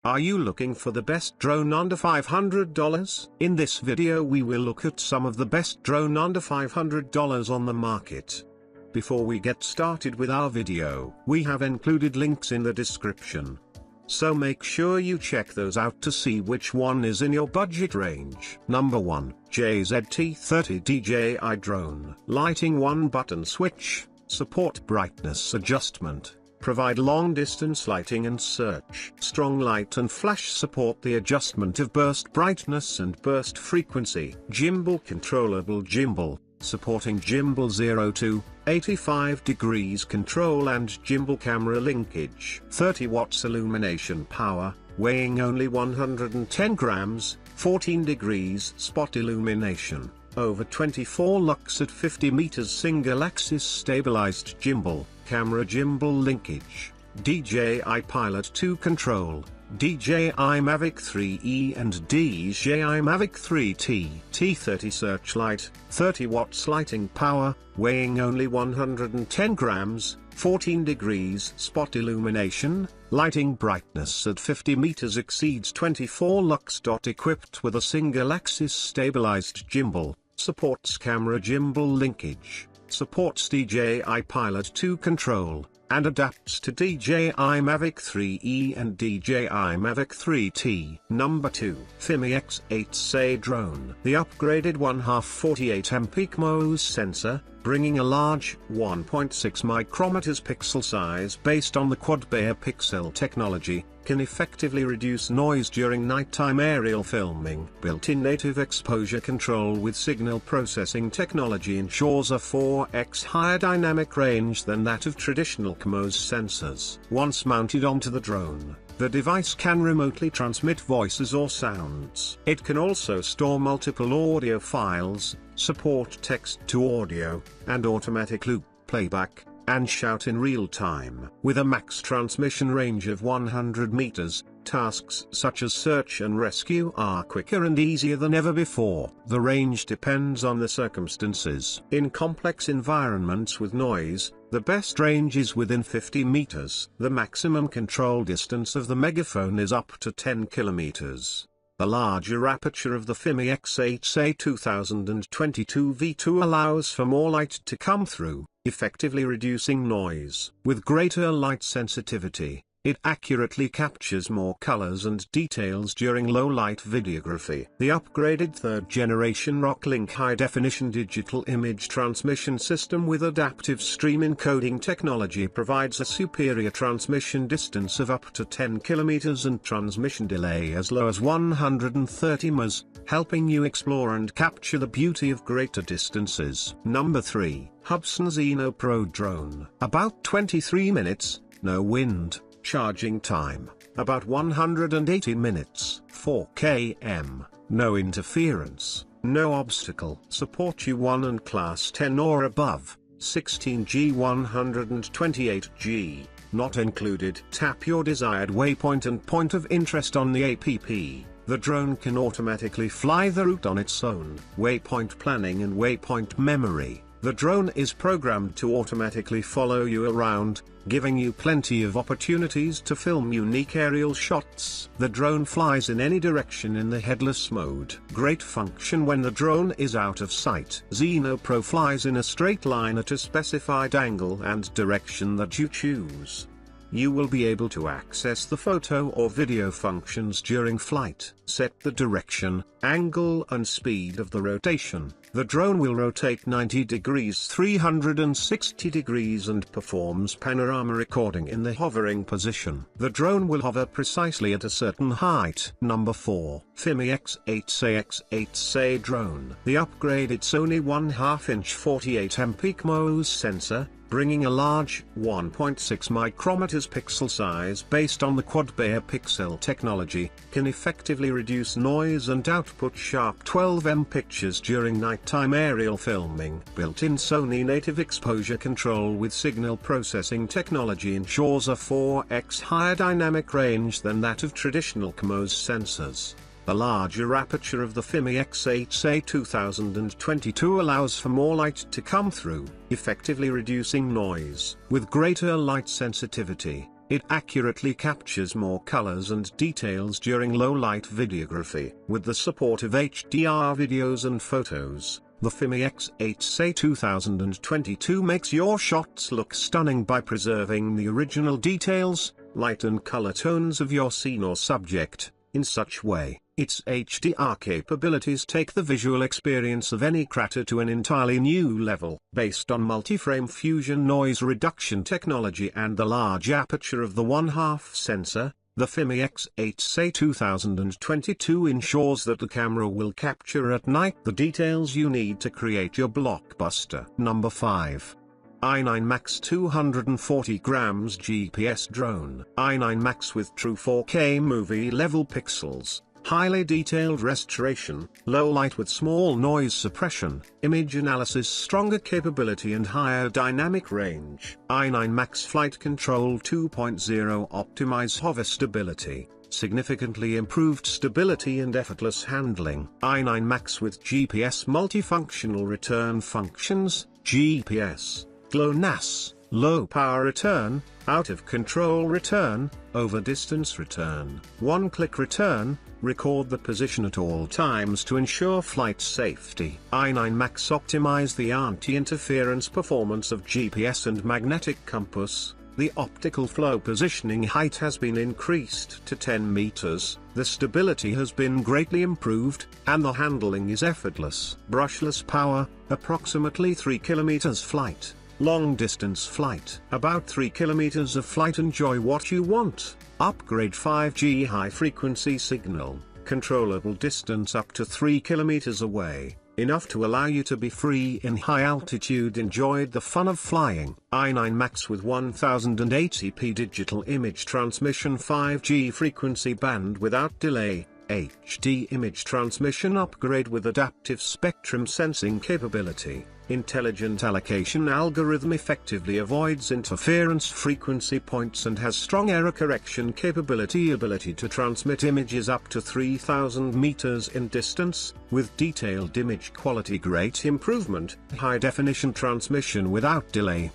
Are you looking for the best drone under $500? In this video we will look at some of the best drone under $500 on the market. Before we get started with our video, we have included links in the description. So make sure you check those out to see which one is in your budget range. Number 1, T30 DJI Drone. Lighting 1-button switch, support brightness adjustment. Provide long-distance lighting and search. Strong light and flash support the adjustment of burst brightness and burst frequency. Gimbal controllable gimbal, supporting gimbal 0 to 85 degrees control and gimbal camera linkage. 30 watts illumination power, weighing only 110 grams, 14 degrees spot illumination. Over 24 lux at 50 meters single axis stabilized gimbal, camera gimbal linkage, DJI Pilot 2 control, DJI Mavic 3E and DJI Mavic 3T. T30 searchlight, 30 watts lighting power, weighing only 110 grams, 14 degrees spot illumination, lighting brightness at 50 meters exceeds 24 lux. Equipped with a single axis stabilized gimbal, supports camera gimbal linkage, supports DJI Pilot 2 control, and adapts to DJI Mavic 3E and DJI Mavic 3T. Number 2, Fimy X8A Drone. The upgraded 1/2 48MP CMOS sensor, bringing a large 1.6 micrometers pixel size based on the quad-bare pixel technology, can effectively reduce noise during nighttime aerial filming. Built-in native exposure control with signal processing technology ensures a 4x higher dynamic range than that of traditional CMOS sensors. Once mounted onto the drone, the device can remotely transmit voices or sounds. It can also store multiple audio files, support text-to-audio, and automatic loop playback, and shout in real time. With a max transmission range of 100 meters, tasks such as search and rescue are quicker and easier than ever before. The range depends on the circumstances. In complex environments with noise, the best range is within 50 meters. The maximum control distance of the megaphone is up to 10 kilometers. The larger aperture of the Fimy X8A 2022 V2 allows for more light to come through, effectively reducing noise. With greater light sensitivity, it accurately captures more colors and details during low-light videography. The upgraded third-generation Rocklink high-definition digital image transmission system with adaptive stream encoding technology provides a superior transmission distance of up to 10 kilometers and transmission delay as low as 130 ms, helping you explore and capture the beauty of greater distances. Number 3, Hubson Xeno Pro Drone. About 23 minutes, no wind. Charging time, about 180 minutes. 4 km, no interference, no obstacle. Support U1 and Class 10 or above, 16G 128G, not included. Tap your desired waypoint and point of interest on the app. The drone can automatically fly the route on its own. Waypoint planning and waypoint memory. The drone is programmed to automatically follow you around, giving you plenty of opportunities to film unique aerial shots. The drone flies in any direction in the headless mode. Great function when the drone is out of sight. Zino Pro flies in a straight line at a specified angle and direction that you choose. You will be able to access the photo or video functions during flight. Set the direction, angle and speed of the rotation. The drone will rotate 90 degrees 360 degrees and performs panorama recording in the hovering position. The drone will hover precisely at a certain height. Number 4, Fimy X8A Drone. The upgraded Sony 1/2-inch 48MP CMOS sensor, bringing a large 1.6 micrometers pixel size based on the quad-bare pixel technology, can effectively reduce noise and output sharp 12mm pictures during nighttime aerial filming. Built-in Sony native exposure control with signal processing technology ensures a 4x higher dynamic range than that of traditional CMOS sensors. The larger aperture of the Fimy X8A 2022 allows for more light to come through, effectively reducing noise. With greater light sensitivity, It accurately captures more colors and details during low-light videography. With the support of HDR videos and photos, the Fimy X8A 2022 makes your shots look stunning by preserving the original details, light and color tones of your scene or subject. In such way, its HDR capabilities take the visual experience of any creator to an entirely new level. Based on multi-frame fusion noise reduction technology and the large aperture of the 1/2 sensor, the Fimy X8A 2022 ensures that the camera will capture at night the details you need to create your blockbuster. Number 5. i9 Max 240 grams GPS Drone. i9 Max with true 4K movie-level pixels, highly detailed restoration, low light with small noise suppression, image analysis, stronger capability and higher dynamic range. i9 Max Flight Control 2.0 optimize hover stability, significantly improved stability and effortless handling. i9 Max with GPS multifunctional return functions, GPS, GLONASS, low power return, out of control return, over distance return, one-click return, record the position at all times to ensure flight safety. i9 Max optimize the anti-interference performance of GPS and magnetic compass. The optical flow positioning height has been increased to 10 meters, the stability has been greatly improved, and the handling is effortless. Brushless power, approximately 3 kilometers flight. Long distance flight, about 3 kilometers of flight. Enjoy what you want. Upgrade 5G high frequency signal, controllable distance up to 3 kilometers away, enough to allow you to be free in high altitude. Enjoyed the fun of flying. i9 Max with 1080p digital image transmission, 5G frequency band without delay, HD image transmission upgrade with adaptive spectrum sensing capability. Intelligent allocation algorithm effectively avoids interference frequency points and has strong error correction capability. Ability to transmit images up to 3000 meters in distance, with detailed image quality. Great improvement, high definition transmission without delay.